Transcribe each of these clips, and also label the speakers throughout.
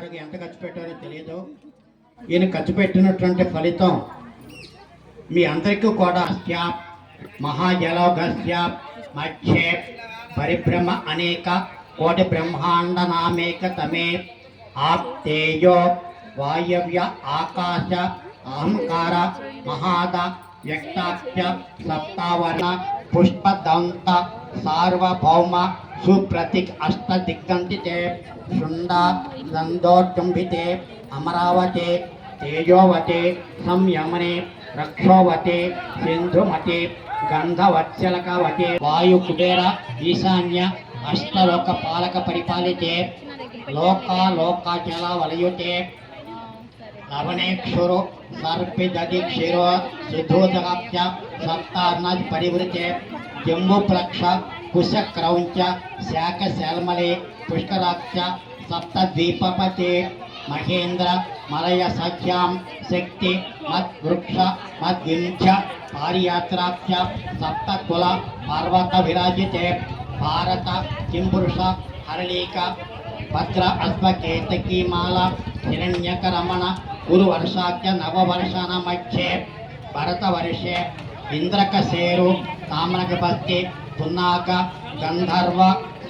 Speaker 1: ఎంత ఖర్చు పెట్టారో తెలియదు. ఈయన ఖర్చు పెట్టినటువంటి ఫలితం మీ అందరికీ కూడా మహాజలోగస్య మధ్యే పరిభ్రమ అనేక కోటి బ్రహ్మాండ నామేక తమే ఆప్తేజో వాయవ్య ఆకాశ అహంకార మహాద వ్యక్తాఖ్య సప్తావరణ పుష్పదంత సార్వభౌమ సుప్రతిక్ అష్టదిగ్గంతితే శృండ దందోర్జంభితే అమరావతే తేజోవతే సంయమనే రక్షోవతే సింధుమతే గంధవత్సలకవతే వాయు కుబేర ఈశాన్య అష్టలోక పాలక పరిపాలితే లోకాలోకాచల వలయుతే లవణేక్షురు సర్పిదధిక్షిరో సిద్ధోదగాప్య సప్తార్ణాది పరివృతే జంబుప్లక్ష కుశక్రౌంచ శాఖశల్మలే పుష్కరాక్ష సప్తద్వీపపతే మహేంద్ర మలయ సఖ్యాం శక్తి మద్వృక్ష మద్వింఛ పారియాత్రాఖ్య సప్తకుల పర్వత విరాజితే భారత కింపురుష హరళీక భద్ర అశ్వకేతకీ మాల హిరణ్యక రమణ గురువర్షాఖ్య నవవర్షణ మధ్యే భరతవర్షే ఇంద్రకశేరు తామ్రగపస్తి పున్నాక గంధర్వ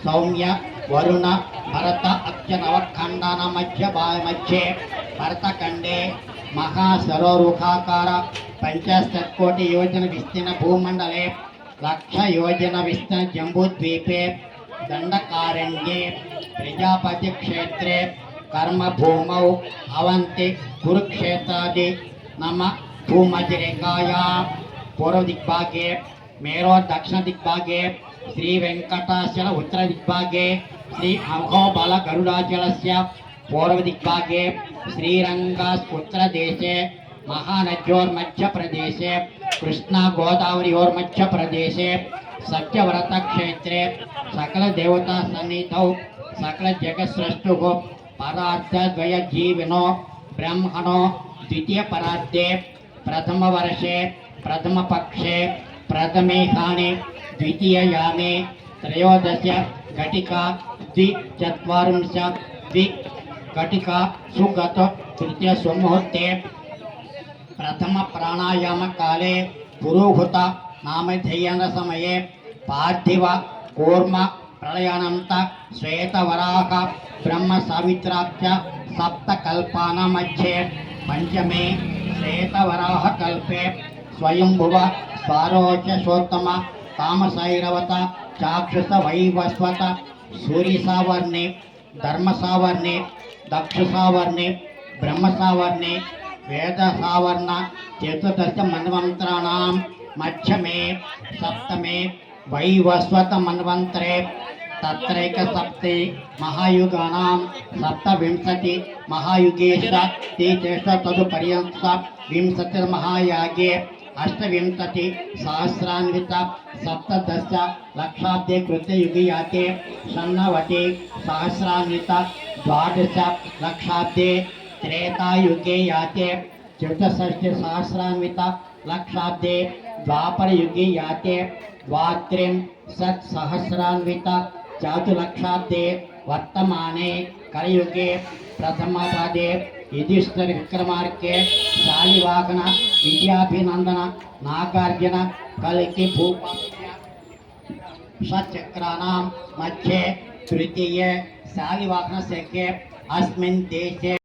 Speaker 1: సౌమ్య వరుణ భరత అత్య నవఖండాన మధ్యే భరతఖండే మహాసరోరుఖాకార పంచాశత్కోటి యోజన విస్తీర్ణ భూమండలే లక్ష యోజన విస్తీర్ణ జంబూద్వీపే దండకారణ్యే ప్రజాపతి క్షేత్రే కర్మభూమౌ అవంతి కురుక్షేత్రాది నమ భూమధ్యరేఖాయా పూర్వదిగ్భాగే మేరో దక్షిణ దిగ్భాగే శ్రీ వెంకటాచల ఉత్తర దిగ్భాగే శ్రీ అహోబల గరుడాచలస్య పూర్వదిగ్భాగే శ్రీరంగాస్ ఉత్తరదేశే महानद्योर्मध्यप्रदेशे कृष्णा गोदावरीयोर्मध्यप्रदेशे सत्यव्रत क्षेत्रे सकल देवता सन्निधौ सकल जगत्सृष्टुः परार्धद्वय जीविनो ब्रह्मणो द्वितीय परार्धे प्रथम वर्षे प्रथम पक्षे प्रथमे हानि द्वितीय यामे त्रयोदश घटिका द्विचत्वारिंश घटिका सुगत तृतीय सुमुहूर्ते प्रथम प्राणायाम काले पुरोहुत नामध्ययन समये पार्थिव कूर्म प्रलयानंत श्वेतवराह ब्रह्म सावित्राख्य सप्तकल्पानां मध्ये पंचमे श्वेतवराह कल्पे स्वयंभुव स्वारोचषोत्तम तामसैरवत चाक्षुष वैवस्वत सूर्यसावर्णे धर्मसावर्णे दक्षसावर्णे ब्रह्मसावर्णे वेद सावर्ण चतुर्दश मन्वंतराणां मध्यमे सप्तमे वैवस्वत मन्वंतरे तत्रैक सप्ति महायुगानां सप्तविंशति महायुगेश तेजेश तदुपर्यन्त विंशति महायागे अष्टविंशति सहस्रान्वित सप्तदश लक्षाब्दे कृतयुगे याते षण्णवति सहस्रान्वित द्वादश लक्षाब्दे त्रेतायुगे याते चतुष्षष्टि सहस्रान्वित लक्षाब्दे द्वापर युगे याते द्वात्रिंशत् सहस्रान्वित चतुर्लक्षाब्दे वर्तमाने कलियुगे प्रथमपादे युधिष्ठिर विक्रमार्के शालिवाहन विद्याभिनंदन नागार्जुन कल्कि भूप षट्चक्राणां मध्ये तृतीये शालिवाहन शके अस्मिन् देशे